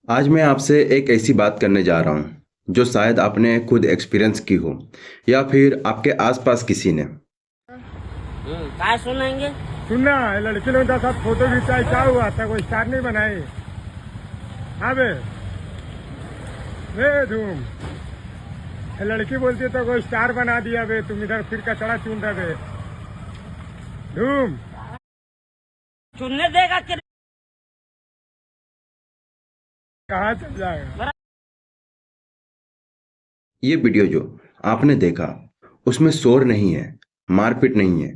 आज मैं आपसे एक ऐसी बात करने जा रहा हूँ जो शायद आपने खुद एक्सपीरियंस की हो या फिर आपके आसपास किसी ने। काय सुनाएंगे? सुनना है, लड़की लोग का साथ फोटो खिंचाए, क्या हुआ था? कोई स्टार नहीं बनाए? हाँ बे, धूम लड़की बोलती है तो कोई स्टार बना दिया बे, तुम इधर फिर कचड़ा चुन रहे बे। धूम चुनने देगा कि कहाँ चल जाएगा? ये वीडियो जो आपने देखा उसमें शोर नहीं है, मारपीट नहीं है,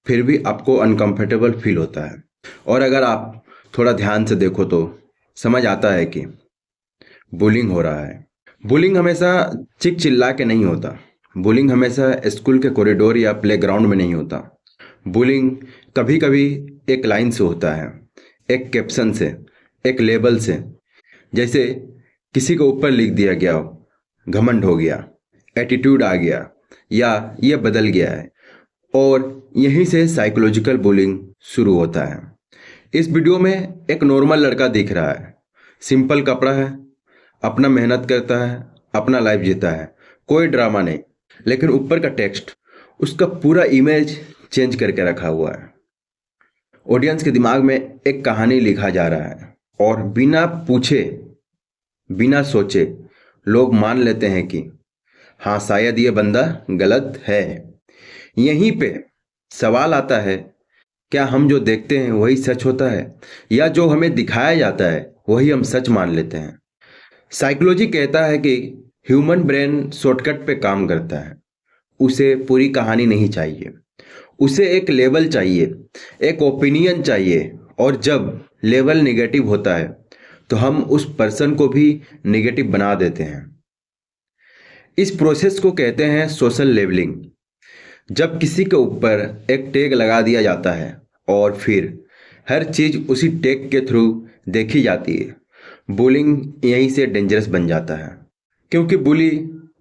फिर भी आपको अनकंफर्टेबल फील होता है। और अगर आप थोड़ा ध्यान से देखो तो समझ आता है कि बुलिंग हो रहा है। बुलिंग हमेशा चिक चिल्ला के नहीं होता। बुलिंग हमेशा स्कूल के कॉरिडोर या प्लेग्राउंड में नहीं होता। बुलिंग कभी कभी एक लाइन से होता है, एक कैप्शन से, एक लेबल से। जैसे किसी के ऊपर लिख दिया गया हो, घमंड हो गया, एटीट्यूड आ गया, या ये बदल गया है। और यहीं से साइकोलॉजिकल बुलिंग शुरू होता है। इस वीडियो में एक नॉर्मल लड़का दिख रहा है, सिंपल कपड़ा है, अपना मेहनत करता है, अपना लाइफ जीता है, कोई ड्रामा नहीं। लेकिन ऊपर का टेक्स्ट उसका पूरा इमेज चेंज करके रखा हुआ है। ऑडियंस के दिमाग में एक कहानी लिखा जा रहा है और बिना पूछे, बिना सोचे लोग मान लेते हैं कि हाँ, शायद ये बंदा गलत है। यहीं पे सवाल आता है, क्या हम जो देखते हैं वही सच होता है, या जो हमें दिखाया जाता है वही हम सच मान लेते हैं? साइकोलॉजी कहता है कि ह्यूमन ब्रेन शॉर्टकट पे काम करता है। उसे पूरी कहानी नहीं चाहिए, उसे एक लेवल चाहिए, एक ओपिनियन चाहिए। और जब लेवल निगेटिव होता है तो हम उस पर्सन को भी निगेटिव बना देते हैं। इस प्रोसेस को कहते हैं सोशल लेवलिंग। जब किसी के ऊपर एक टैग लगा दिया जाता है और फिर हर चीज़ उसी टैग के थ्रू देखी जाती है, बुलिंग यहीं से डेंजरस बन जाता है। क्योंकि बुली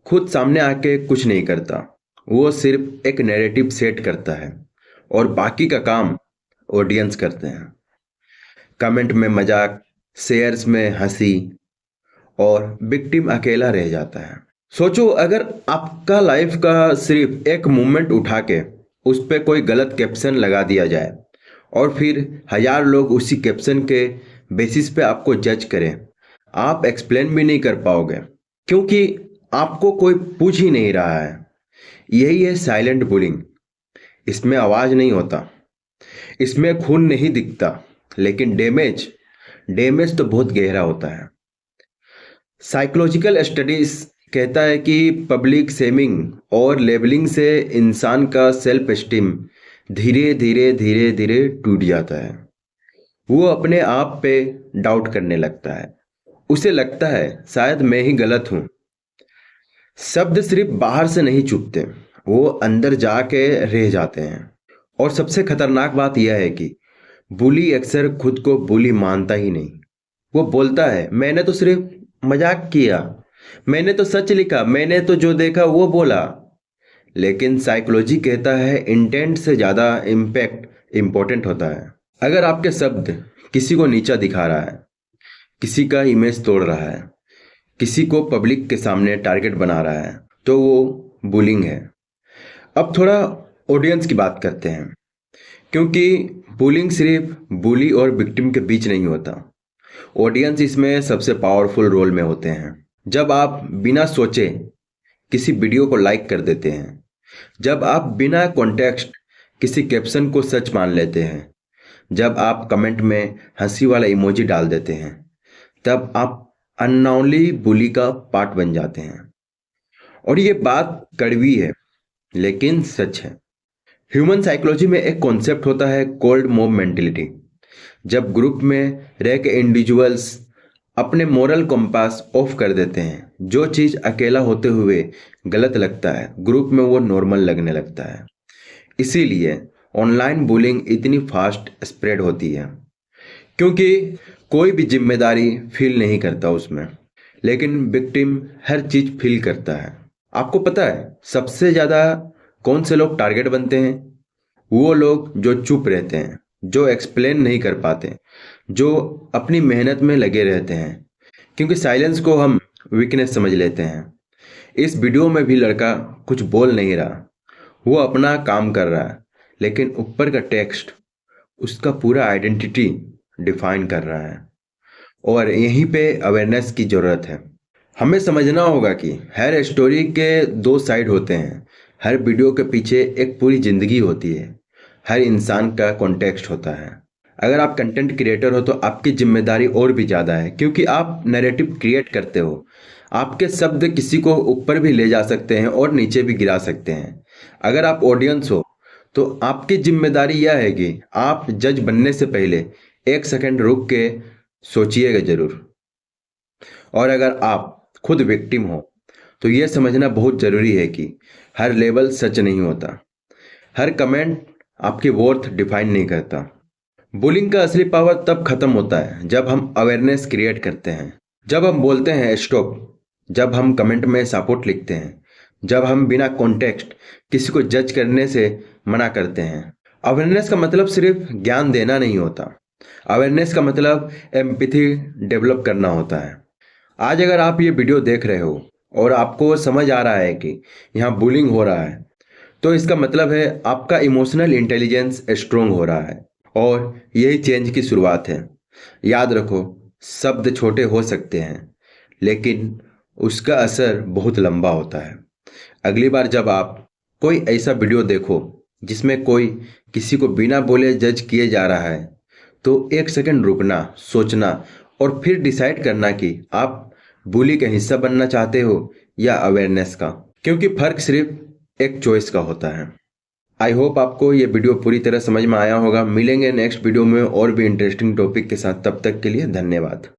खुद सामने आके कुछ नहीं करता, वो सिर्फ एक नैरेटिव सेट करता है और बाकी का काम ऑडियंस करते हैं। कमेंट में मजाक, शेयर्स में हंसी, और विक्टिम अकेला रह जाता है। सोचो, अगर आपका लाइफ का सिर्फ एक मोमेंट उठा के उस पर कोई गलत कैप्शन लगा दिया जाए और फिर 1000 लोग उसी कैप्शन के बेसिस पे आपको जज करें, आप एक्सप्लेन भी नहीं कर पाओगे क्योंकि आपको कोई पूछ ही नहीं रहा है। यही है साइलेंट बुलिंग। इसमें आवाज़ नहीं होता, इसमें खून नहीं दिखता, लेकिन डैमेज तो बहुत गहरा होता है। साइकोलॉजिकल स्टडीज कहता है कि पब्लिक शेमिंग और लेबलिंग से इंसान का सेल्फ एस्टीम धीरे धीरे धीरे धीरे टूट जाता है। वो अपने आप पे डाउट करने लगता है। उसे लगता है शायद मैं ही गलत हूँ। शब्द सिर्फ बाहर से नहीं चुभते, वो अंदर जाके रह जाते हैं। और सबसे खतरनाक बात यह है कि बुली अक्सर खुद को बुली मानता ही नहीं। वो बोलता है, मैंने तो सिर्फ मजाक किया, मैंने तो सच लिखा, मैंने तो जो देखा वो बोला। लेकिन साइकोलॉजी कहता है इंटेंट से ज़्यादा इम्पैक्ट इम्पोर्टेंट होता है। अगर आपके शब्द किसी को नीचा दिखा रहा है, किसी का इमेज तोड़ रहा है, किसी को पब्लिक के सामने टारगेट बना रहा है, तो वो बुलिंग है। अब थोड़ा ऑडियंस की बात करते हैं, क्योंकि बुलिंग सिर्फ बुली और विक्टिम के बीच नहीं होता। ऑडियंस इसमें सबसे पावरफुल रोल में होते हैं। जब आप बिना सोचे किसी वीडियो को लाइक कर देते हैं, जब आप बिना कॉन्टेक्स्ट किसी कैप्शन को सच मान लेते हैं, जब आप कमेंट में हंसी वाला इमोजी डाल देते हैं, तब आप अननोनली बुली का पार्ट बन जाते हैं। और ये बात कड़वी है लेकिन सच है। ह्यूमन साइकोलॉजी में एक कॉन्सेप्ट होता है कोल्ड मॉब मेंटेलिटी। जब ग्रुप में रह के इंडिविजुअल्स अपने मोरल कंपास ऑफ कर देते हैं, जो चीज़ अकेला होते हुए गलत लगता है ग्रुप में वो नॉर्मल लगने लगता है। इसीलिए ऑनलाइन बुलिंग इतनी फास्ट स्प्रेड होती है, क्योंकि कोई भी जिम्मेदारी फील नहीं करता उसमें, लेकिन विक्टिम हर चीज़ फील करता है। आपको पता है सबसे ज़्यादा कौन से लोग टारगेट बनते हैं? वो लोग जो चुप रहते हैं, जो एक्सप्लेन नहीं कर पाते, जो अपनी मेहनत में लगे रहते हैं, क्योंकि साइलेंस को हम वीकनेस समझ लेते हैं। इस वीडियो में भी लड़का कुछ बोल नहीं रहा, वो अपना काम कर रहा है, लेकिन ऊपर का टेक्स्ट उसका पूरा आइडेंटिटी डिफाइन कर रहा है। और यहीं पे अवेयरनेस की ज़रूरत है। हमें समझना होगा कि हर स्टोरी के दो साइड होते हैं, हर वीडियो के पीछे एक पूरी ज़िंदगी होती है, हर इंसान का कॉन्टेक्स्ट होता है। अगर आप कंटेंट क्रिएटर हो तो आपकी जिम्मेदारी और भी ज़्यादा है, क्योंकि आप नैरेटिव क्रिएट करते हो। आपके शब्द किसी को ऊपर भी ले जा सकते हैं और नीचे भी गिरा सकते हैं। अगर आप ऑडियंस हो तो आपकी जिम्मेदारी यह है कि आप जज बनने से पहले 1 सेकंड रुक के सोचिएगा जरूर। और अगर आप खुद विक्टिम हो तो यह समझना बहुत ज़रूरी है कि हर लेवल सच नहीं होता, हर कमेंट आपकी वर्थ डिफाइन नहीं करता। बुलिंग का असली पावर तब खत्म होता है जब हम अवेयरनेस क्रिएट करते हैं, जब हम बोलते हैं स्टॉप, जब हम कमेंट में सपोर्ट लिखते हैं, जब हम बिना कॉन्टेक्स्ट किसी को जज करने से मना करते हैं। अवेयरनेस का मतलब सिर्फ ज्ञान देना नहीं होता, अवेयरनेस का मतलब एम्पैथी डेवलप करना होता है। आज अगर आप ये वीडियो देख रहे हो और आपको समझ आ रहा है कि यहाँ बुलिंग हो रहा है, तो इसका मतलब है आपका इमोशनल इंटेलिजेंस स्ट्रोंग हो रहा है, और यही चेंज की शुरुआत है। याद रखो, शब्द छोटे हो सकते हैं लेकिन उसका असर बहुत लंबा होता है। अगली बार जब आप कोई ऐसा वीडियो देखो जिसमें कोई किसी को बिना बोले जज किए जा रहा है, तो 1 सेकंड रुकना, सोचना और फिर डिसाइड करना कि आप बुली का हिस्सा बनना चाहते हो या अवेयरनेस का, क्योंकि फर्क सिर्फ एक चॉइस का होता है। आई होप आपको ये वीडियो पूरी तरह समझ में आया होगा। मिलेंगे नेक्स्ट वीडियो में और भी इंटरेस्टिंग टॉपिक के साथ, तब तक के लिए धन्यवाद।